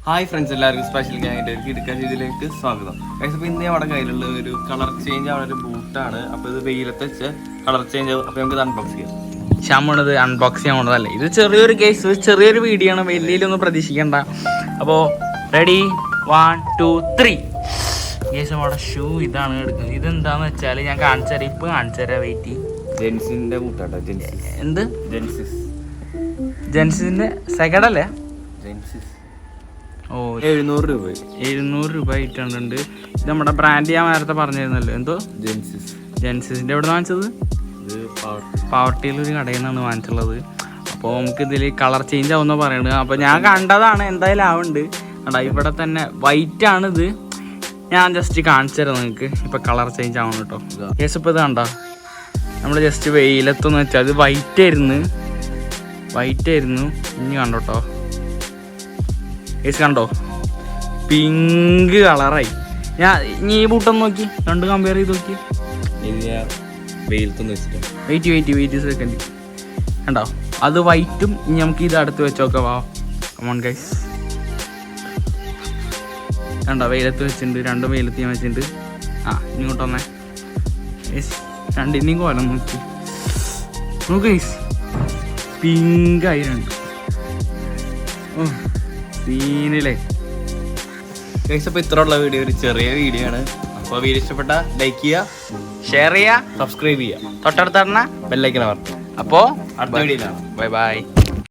Hi friends, എല്ലാവർക്കും special ഗാങ്ങിൻ്റെ കിടക്കാൻ ഇതിലേക്ക് സ്വാഗതം. അപ്പോൾ ഇന്ന് നമ്മുടെ കയ്യിലുള്ള ഒരു കളർ ചേഞ്ച് ആവുന്ന ഒരു ബൂട്ടാണ്. അപ്പോൾ ഇത് വെയിലത്ത് വെച്ച് കളർ ചേഞ്ച് ആവും. അപ്പോൾ നമുക്ക് ഇത് അൺബോക്സ് ചെയ്യാം. ഷാമോണത് അൺബോക്സ് ചെയ്യാൻ പോണതല്ലേ. ഇത് ചെറിയൊരു കേസ്, ചെറിയൊരു വീഡിയോ ആണ്, വലിയൊന്നും പ്രതീക്ഷിക്കണ്ട. അപ്പോൾ റെഡി 1 2 3 കേസ് നമ്മുടെ ഷൂ ഇതാണ് എടുക്കുന്നത്. ഇതെന്താന്ന് വെച്ചാൽ ഞാൻ കാണിച്ചു തരാം, ഇപ്പം കാണിച്ചു തരാം. വെയിറ്റ് ജെൻസിൻ്റെ ബൂട്ടാട്ടോ. ജെൻസിസ്. എന്ത് ജെൻസിസ്? ജെൻസിൻ്റെ സെക്കൻഡ് അല്ലേ? ജെൻസിസ്. ഓ 700 രൂപ. 700 രൂപ ഇട്ടുണ്ട്. ഇത് നമ്മുടെ ബ്രാൻഡ് ഞാൻ നേരത്തെ പറഞ്ഞിരുന്നല്ലോ. എന്തോ ജെൻസിസ്. ജെൻസിൻ്റെ എവിടെ നിന്ന് വാങ്ങിച്ചത്? ഇത് പാവർട്ടിയിലൊരു കടയിൽ നിന്നാണ് വാങ്ങിച്ചുള്ളത്. അപ്പോൾ നമുക്ക് ഇതിൽ കളർ ചേഞ്ച് ആവുന്ന പറയുന്നത്. അപ്പോൾ ഞാൻ കണ്ടതാണ്, എന്തായാലും ആവുന്നുണ്ട്. കണ്ടാ ഇവിടെ തന്നെ വൈറ്റ് ആണിത്. ഞാൻ ജസ്റ്റ് കാണിച്ചു തരാം നിങ്ങൾക്ക്. ഇപ്പോൾ കളർ ചേഞ്ച് ആവണം കേട്ടോ. കേസ് ഇപ്പോൾ ഇത് കണ്ടോ, നമ്മൾ ജസ്റ്റ് വെയിലത്തെന്ന് വെച്ചാൽ അത് വൈറ്റ് ആയിരുന്നു. ഇനി കണ്ടോ കേട്ടോ, കേസ് കണ്ടോ, പിങ്ക് കളറായി. ഞാൻ ഇനി ഈ ബൂട്ടൊന്ന് നോക്കി, രണ്ട് കമ്പയർ ചെയ്ത് നോക്കി. ഇത് ഞാൻ വെയിലത്തൊന്ന് വെച്ചിട്ട് വെയിറ്റ് സെക്കൻഡ് കണ്ടോ, അത് വൈറ്റും. ഇനി നമുക്ക് ഇത് അടുത്ത് വെച്ച് നോക്കാം. വാ കമോൺ ഗൈസ്. കണ്ടോ, വെയിലത്ത് വെച്ചിട്ടുണ്ട്, രണ്ടും വെയിലത്ത് ഞാൻ വെച്ചിട്ടുണ്ട്. ഇങ്ങോട്ട് വന്നേ ഗൈസ്, രണ്ടിനെയും കോലം നോക്കി ഗൈസ്, പിങ്ക് ആയി രണ്ട്. ഓ സീനില്ലേ ഗൈസ്. അപ്പോൾ ഇത്രയുള്ള വീഡിയോ ഒരു ചെറിയ വീഡിയോ ആണ്. അപ്പോൾ വീഡിയോ ഇഷ്ടപ്പെട്ട ലൈക്ക് ചെയ്യുക, ഷെയർ ചെയ്യുക, സബ്സ്ക്രൈബ് ചെയ്യുക, തൊട്ടടുത്ത് പറഞ്ഞ ബെല്ലൈക്കൻ അമർത്തുക. അപ്പോൾ അടുത്ത വീഡിയോയിലാണ്. ബൈ.